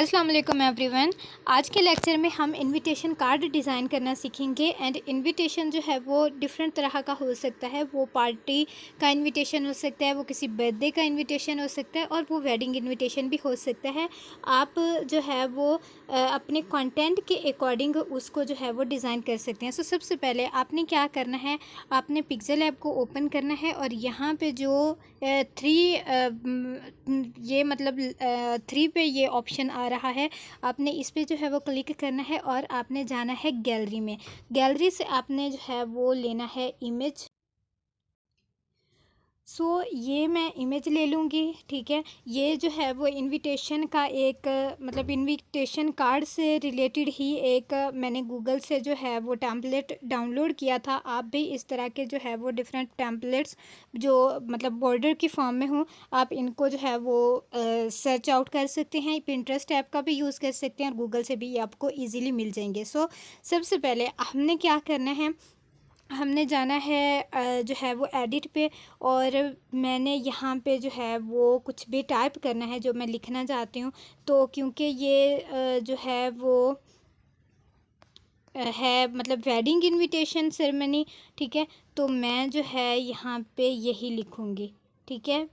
अस्सलाम वालेकुम एवरीवन। आज के लेक्चर में हम इनविटेशन कार्ड डिज़ाइन करना सीखेंगे। एंड इनविटेशन जो है वो डिफरेंट तरह का हो सकता है। वो पार्टी का इनविटेशन हो सकता है, वो किसी बर्थडे का इनविटेशन हो सकता है, और वो वेडिंग इनविटेशन भी हो सकता है। आप जो है वो अपने कंटेंट के अकॉर्डिंग उसको जो है वो डिज़ाइन कर सकते हैं। सबसे पहले आपने क्या करना है, आपने पिक्सेल ऐप को ओपन करना है और यहाँ पे जो ये मतलब 3 पे ये ऑप्शन आ रहा है, आपने इस पे जो है वो क्लिक करना है और आपने जाना है गैलरी में। गैलरी से आपने जो है वो लेना है इमेज। ये मैं इमेज ले लूँगी, ठीक है। ये जो है वो इनविटेशन का एक मतलब इनविटेशन कार्ड से रिलेटेड ही एक मैंने गूगल से जो है वो टेम्पलेट डाउनलोड किया था। आप भी इस तरह के जो है वो डिफरेंट टेम्पलेट्स जो मतलब बॉर्डर की फॉर्म में हो, आप इनको जो है वो सर्च आउट कर सकते हैं। पिंटरेस्ट ऐप का भी यूज़ कर सकते हैं और गूगल से भी आपको ईज़िली मिल जाएंगे। सबसे पहले हमने क्या करना है, हमने जाना है जो है वो एडिट पे, और मैंने यहाँ पे जो है वो कुछ भी टाइप करना है जो मैं लिखना चाहती हूँ। तो क्योंकि ये जो है वो है मतलब वेडिंग इनविटेशन सेरेमनी, ठीक है, तो मैं जो है यहाँ पे यही लिखूँगी, ठीक है,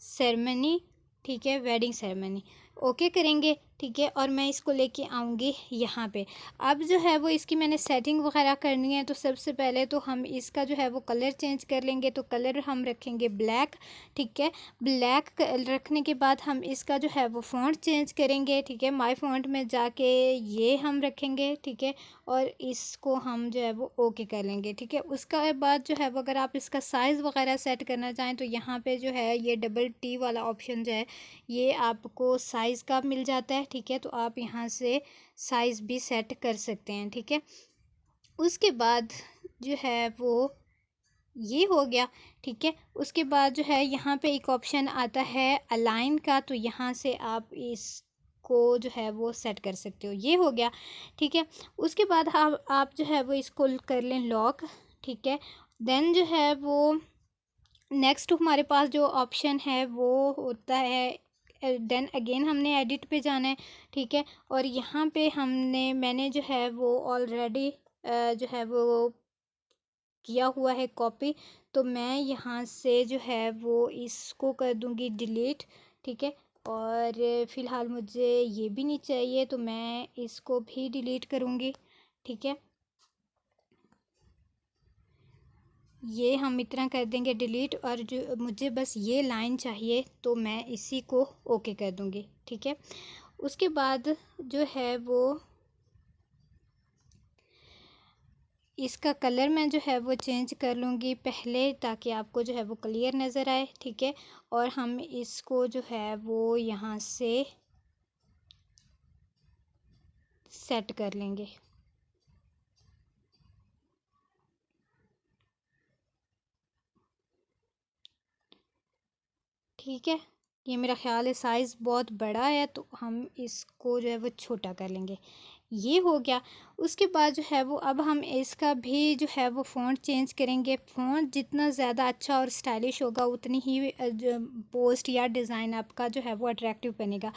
सेरेमनी, ठीक है, वेडिंग सेरेमनी। ओके करेंगे, ठीक है, और मैं इसको लेके आऊँगी यहाँ पे। अब जो है वो इसकी मैंने सेटिंग वगैरह करनी है। तो सबसे पहले तो हम इसका जो है वो कलर चेंज कर लेंगे। तो कलर हम रखेंगे ब्लैक, ठीक है। ब्लैक रखने के बाद हम इसका जो है वो फ़ॉन्ट चेंज करेंगे, ठीक है। माय फ़ॉन्ट में जाके ये हम रखेंगे, ठीक है, और इसको हम जो है वो ओके कर लेंगे, ठीक है। उसका बाद जो है वो अगर आप इसका साइज़ वगैरह सेट करना चाहें तो यहाँ पे जो है ये डबल टी वाला ऑप्शन जो है ये आपको साइज़ का मिल जाता है, ठीक है। तो आप यहाँ से साइज़ भी सेट कर सकते हैं, ठीक है। उसके बाद जो है वो ये हो गया, ठीक है। उसके बाद जो है यहाँ पे एक ऑप्शन आता है अलाइन का, तो यहाँ से आप इसको जो है वो सेट कर सकते हो। ये हो गया, ठीक है। उसके बाद आप जो है वो इसको कर लें लॉक, ठीक है। देन जो है वो नेक्स्ट हमारे पास जो ऑप्शन है वो होता है देन अगेन हमने एडिट पे जाना है, ठीक है। और यहाँ पे मैंने जो है वो ऑलरेडी जो है वो किया हुआ है कॉपी। तो मैं यहाँ से जो है वो इसको कर दूँगी डिलीट, ठीक है। और फ़िलहाल मुझे ये भी नहीं चाहिए तो मैं इसको भी डिलीट करूँगी, ठीक है। ये हम इतना कर देंगे डिलीट, और जो मुझे बस ये लाइन चाहिए तो मैं इसी को ओके कर दूँगी, ठीक है। उसके बाद जो है वो इसका कलर मैं जो है वो चेंज कर लूँगी पहले, ताकि आपको जो है वो क्लियर नज़र आए, ठीक है। और हम इसको जो है वो यहाँ से सेट कर लेंगे, ठीक है। ये मेरा ख़्याल है साइज़ बहुत बड़ा है तो हम इसको जो है वो छोटा कर लेंगे। ये हो गया। उसके बाद जो है वो अब हम इसका भी जो है वो फ़ॉन्ट चेंज करेंगे। फ़ॉन्ट जितना ज़्यादा अच्छा और स्टाइलिश होगा उतनी ही जो पोस्ट या डिज़ाइन आपका जो है वो अट्रैक्टिव बनेगा।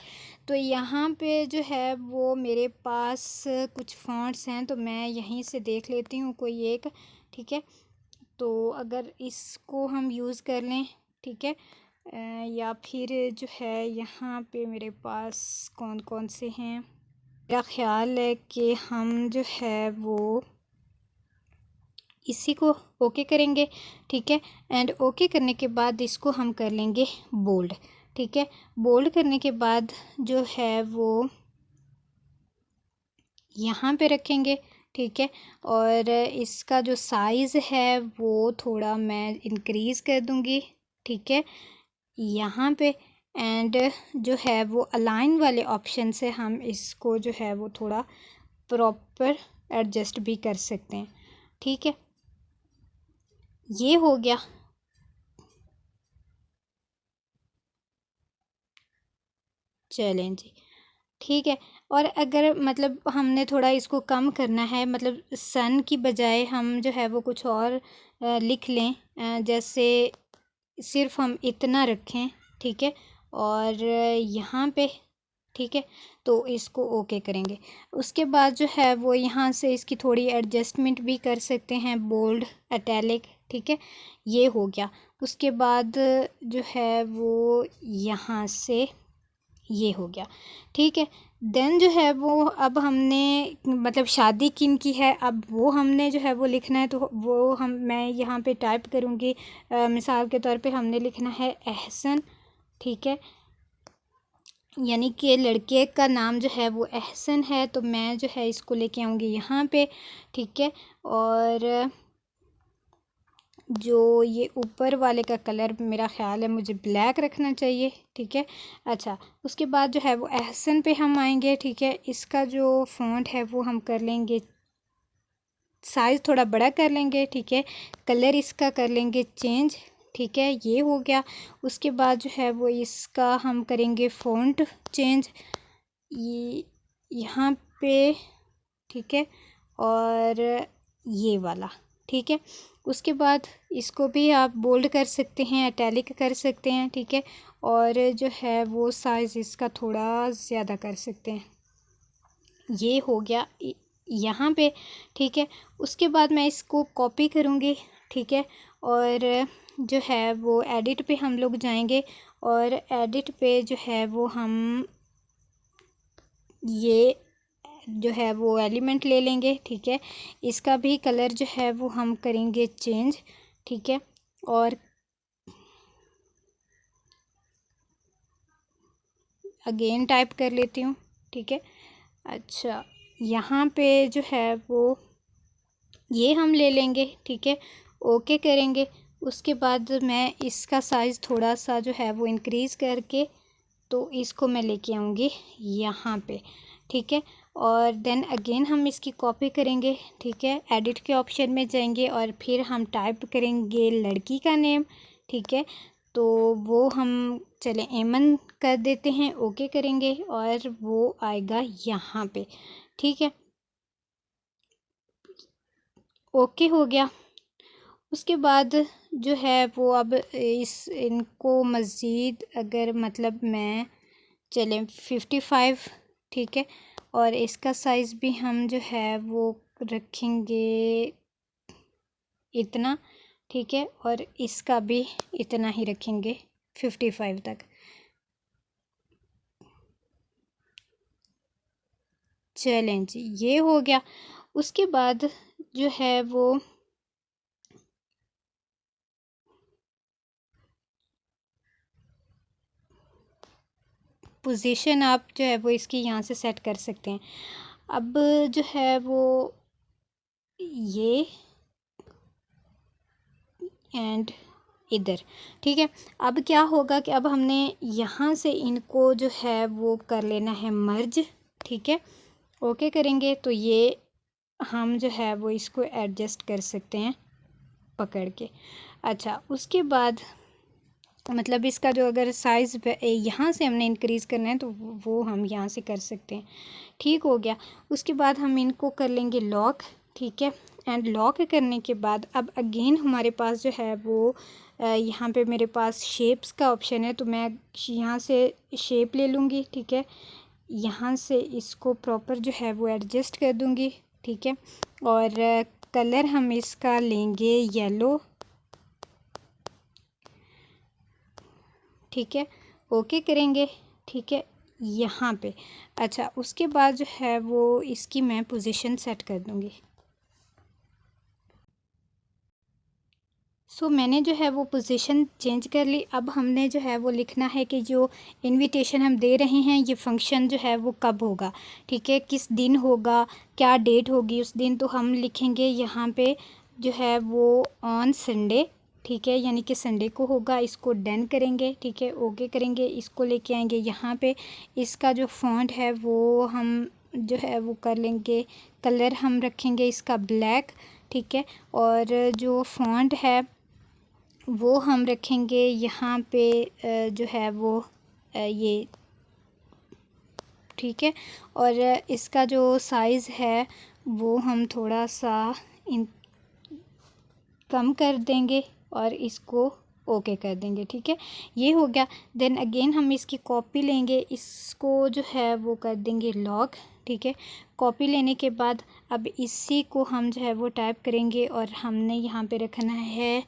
तो यहाँ पे जो है वो मेरे पास कुछ फ़ॉन्ट्स हैं, तो मैं यहीं से देख लेती हूँ कोई एक, ठीक है। तो अगर इसको हम यूज़ कर लें, ठीक है, या फिर जो है यहाँ पे मेरे पास कौन कौन से हैं, मेरा ख़्याल है कि हम जो है वो इसी को ओके करेंगे, ठीक है। एंड ओके करने के बाद इसको हम कर लेंगे बोल्ड, ठीक है। बोल्ड करने के बाद जो है वो यहाँ पे रखेंगे, ठीक है। और इसका जो साइज़ है वो थोड़ा मैं इंक्रीज़ कर दूँगी, ठीक है, यहाँ पे। एंड जो है वो अलाइन वाले ऑप्शन से हम इसको जो है वो थोड़ा प्रॉपर एडजस्ट भी कर सकते हैं, ठीक है। ये हो गया, चलें जी, ठीक है। और अगर मतलब हमने थोड़ा इसको कम करना है, मतलब सन की बजाय हम जो है वो कुछ और लिख लें, जैसे सिर्फ हम इतना रखें, ठीक है। और यहाँ पे ठीक है। तो इसको ओके करेंगे। उसके बाद जो है वो यहाँ से इसकी थोड़ी एडजस्टमेंट भी कर सकते हैं, बोल्ड, इटैलिक, ठीक है, ये हो गया। उसके बाद जो है वो यहाँ से ये हो गया, ठीक है। देन जो है वो अब हमने मतलब शादी किन की है, अब वो हमने जो है वो लिखना है। तो वो मैं यहाँ पे टाइप करूँगी, मिसाल के तौर पे हमने लिखना है एहसन, ठीक है, यानी कि लड़के का नाम जो है वो एहसन है। तो मैं जो है इसको लेके आऊँगी यहाँ पे, ठीक है। और जो ये ऊपर वाले का कलर मेरा ख़्याल है मुझे ब्लैक रखना चाहिए, ठीक है। अच्छा, उसके बाद जो है वो एहसन पे हम आएंगे, ठीक है। इसका जो फ़ॉन्ट है वो हम कर लेंगे, साइज़ थोड़ा बड़ा कर लेंगे, ठीक है। कलर इसका कर लेंगे चेंज, ठीक है, ये हो गया। उसके बाद जो है वो इसका हम करेंगे फ़ॉन्ट चेंज, ये यहाँ पे, ठीक है, और ये वाला, ठीक है। उसके बाद इसको भी आप बोल्ड कर सकते हैं, इटैलिक कर सकते हैं, ठीक है। और जो है वो साइज़ इसका थोड़ा ज़्यादा कर सकते हैं, ये हो गया यहाँ पे, ठीक है। उसके बाद मैं इसको कॉपी करूँगी, ठीक है। और जो है वो एडिट पे हम लोग जाएंगे, और एडिट पे जो है वो हम ये जो है वो एलिमेंट ले लेंगे, ठीक है। इसका भी कलर जो है वो हम करेंगे चेंज, ठीक है। और अगेन टाइप कर लेती हूँ, ठीक है। अच्छा, यहाँ पे जो है वो ये हम ले लेंगे, ठीक है, ओके करेंगे। उसके बाद मैं इसका साइज़ थोड़ा सा जो है वो इंक्रीज़ करके तो इसको मैं लेके आऊँगी यहाँ पे, ठीक है। और देन अगेन हम इसकी कॉपी करेंगे, ठीक है। एडिट के ऑप्शन में जाएंगे और फिर हम टाइप करेंगे लड़की का नेम, ठीक है। तो वो हम चले एमन कर देते हैं, ओके करेंगे और वो आएगा यहाँ पे, ठीक है, ओके हो गया। उसके बाद जो है वो अब इनको मज़ीद अगर मतलब मैं चलें 55, ठीक है। और इसका साइज़ भी हम जो है वो रखेंगे इतना, ठीक है। और इसका भी इतना ही रखेंगे 55 तक। चलें जी, ये हो गया। उसके बाद जो है वो पोजीशन आप जो है वो इसकी यहाँ से सेट कर सकते हैं। अब जो है वो ये एंड इधर, ठीक है। अब क्या होगा कि अब हमने यहाँ से इनको जो है वो कर लेना है मर्ज, ठीक है, ओके करेंगे। तो ये हम जो है वो इसको एडजस्ट कर सकते हैं पकड़ के। अच्छा, उसके बाद मतलब इसका जो अगर साइज़ यहाँ से हमने इंक्रीज़ करना है तो वो हम यहाँ से कर सकते हैं, ठीक हो गया। उसके बाद हम इनको कर लेंगे लॉक, ठीक है। एंड लॉक करने के बाद अब अगेन हमारे पास जो है वो यहाँ पे मेरे पास शेप्स का ऑप्शन है, तो मैं यहाँ से शेप ले लूँगी, ठीक है। यहाँ से इसको प्रॉपर जो है वो एडजस्ट कर दूँगी, ठीक है। और कलर हम इसका लेंगे येलो, ठीक है, ओके करेंगे, ठीक है, यहाँ पे। अच्छा, उसके बाद जो है वो इसकी मैं पोजीशन सेट कर दूँगी। मैंने जो है वो पोजीशन चेंज कर ली। अब हमने जो है वो लिखना है कि जो इनविटेशन हम दे रहे हैं ये फ़ंक्शन जो है वो कब होगा, ठीक है, किस दिन होगा, क्या डेट होगी उस दिन। तो हम लिखेंगे यहाँ पे जो है वो ऑन संडे, ठीक है, यानी कि संडे को होगा। इसको डन करेंगे, ठीक है, ओके करेंगे। इसको लेके आएंगे यहाँ पे। इसका जो फ़ॉन्ट है वो हम जो है वो कर लेंगे, कलर हम रखेंगे इसका ब्लैक, ठीक है। और जो फ़ॉन्ट है वो हम रखेंगे यहाँ पे जो है वो ये, ठीक है। और इसका जो साइज़ है वो हम थोड़ा सा कम कर देंगे और इसको ओके कर देंगे। ठीक है, ये हो गया। देन अगेन हम इसकी कॉपी लेंगे, इसको जो है वो कर देंगे लॉक। ठीक है, कॉपी लेने के बाद अब इसी को हम जो है वो टाइप करेंगे और हमने यहाँ पे रखना है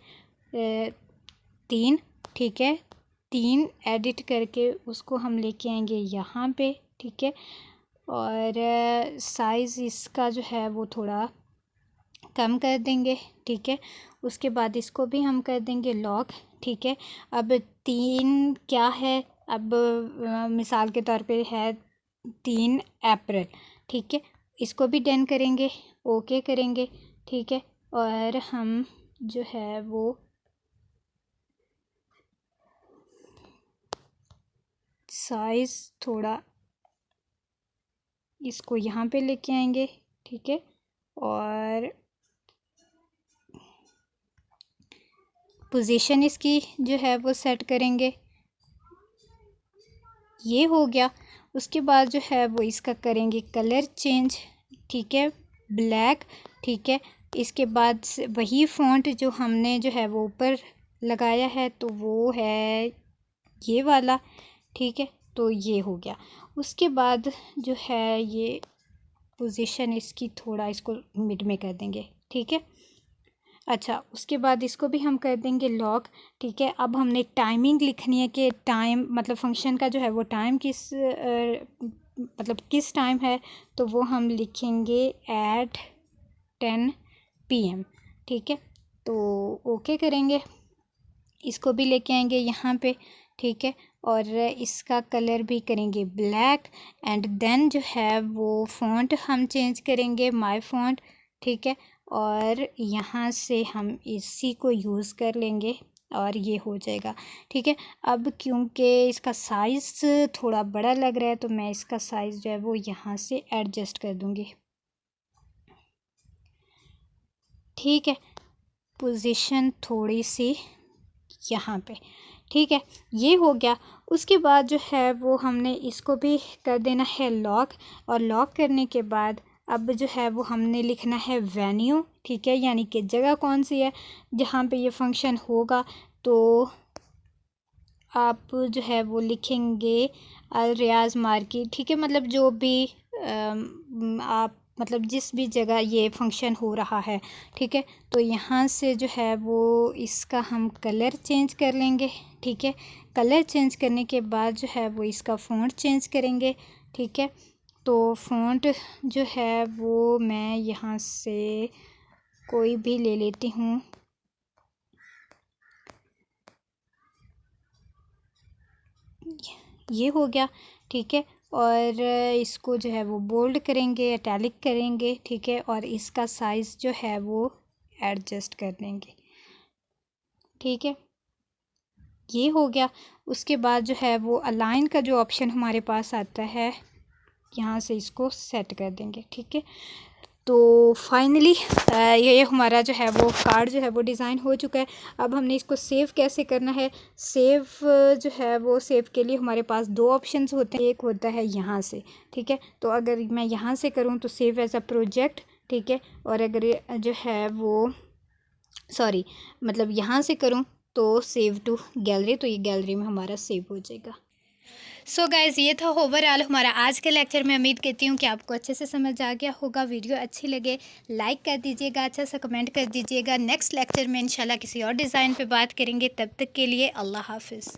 3। ठीक है, 3 एडिट करके उसको हम लेके आएंगे यहाँ पे। ठीक है, और साइज़ इसका जो है वो थोड़ा कम कर देंगे। ठीक है, उसके बाद इसको भी हम कर देंगे लॉक। ठीक है, अब 3 क्या है, अब मिसाल के तौर पे है 3 अप्रैल। ठीक है, इसको भी डन करेंगे, ओके करेंगे। ठीक है, और हम जो है वो साइज़ थोड़ा इसको यहाँ पे लेके आएंगे। ठीक है, और पोजीशन इसकी जो है वो सेट करेंगे। ये हो गया। उसके बाद जो है वो इसका करेंगे कलर चेंज। ठीक है, ब्लैक। ठीक है, इसके बाद वही फ़ॉन्ट जो हमने जो है वो ऊपर लगाया है तो वो है ये वाला। ठीक है, तो ये हो गया। उसके बाद जो है ये पोजीशन इसकी थोड़ा इसको मिड में कर देंगे। ठीक है, अच्छा, उसके बाद इसको भी हम कर देंगे लॉक। ठीक है, अब हमने टाइमिंग लिखनी है कि टाइम मतलब फंक्शन का जो है वो टाइम मतलब किस टाइम है, तो वो हम लिखेंगे एट 10 PM। ठीक है, तो ओके करेंगे, इसको भी लेके आएंगे यहाँ पे। ठीक है, और इसका कलर भी करेंगे ब्लैक। एंड देन जो है वो फ़ॉन्ट हम चेंज करेंगे माय फ़ॉन्ट। ठीक है, और यहाँ से हम इसी को यूज़ कर लेंगे और ये हो जाएगा। ठीक है, अब क्योंकि इसका साइज़ थोड़ा बड़ा लग रहा है तो मैं इसका साइज़ जो है वो यहाँ से एडजस्ट कर दूँगी। ठीक है, पोजीशन थोड़ी सी यहाँ पे। ठीक है, ये हो गया। उसके बाद जो है वो हमने इसको भी कर देना है लॉक, और लॉक करने के बाद अब जो है वो हमने लिखना है वेन्यू। ठीक है, यानी कि जगह कौन सी है जहाँ पे ये फंक्शन होगा, तो आप जो है वो लिखेंगे अल रियाज मार्केट। ठीक है, मतलब जो भी आप मतलब जिस भी जगह ये फंक्शन हो रहा है। ठीक है, तो यहाँ से जो है वो इसका हम कलर चेंज कर लेंगे। ठीक है, कलर चेंज करने के बाद जो है वो इसका फ़ॉन्ट चेंज करेंगे। ठीक है, तो फ़ॉन्ट जो है वो मैं यहाँ से कोई भी ले लेती हूँ। ये हो गया। ठीक है, और इसको जो है वो बोल्ड करेंगे, इटैलिक करेंगे। ठीक है, और इसका साइज़ जो है वो एडजस्ट कर देंगे। ठीक है, ये हो गया। उसके बाद जो है वो अलाइन का जो ऑप्शन हमारे पास आता है, यहाँ से इसको सेट कर देंगे। ठीक है, तो फाइनली ये हमारा जो है वो कार्ड जो है वो डिज़ाइन हो चुका है। अब हमने इसको सेव कैसे करना है, सेव जो है वो सेव के लिए हमारे पास 2 ऑप्शंस होते हैं। एक होता है यहाँ से। ठीक है, तो अगर मैं यहाँ से करूँ तो सेव एज़ अ प्रोजेक्ट। ठीक है, और अगर जो है वो सॉरी मतलब यहाँ से करूँ तो सेव टू गैलरी, तो ये गैलरी में हमारा सेव हो जाएगा। सो गाइज़, ये था ओवरऑल हमारा आज का लेक्चर। मैं उम्मीद करती हूँ कि आपको अच्छे से समझ आ गया होगा। वीडियो अच्छी लगे लाइक कर दीजिएगा, अच्छा सा कमेंट कर दीजिएगा। नेक्स्ट लेक्चर में इंशाल्लाह किसी और डिज़ाइन पे बात करेंगे। तब तक के लिए अल्लाह हाफ़िज़।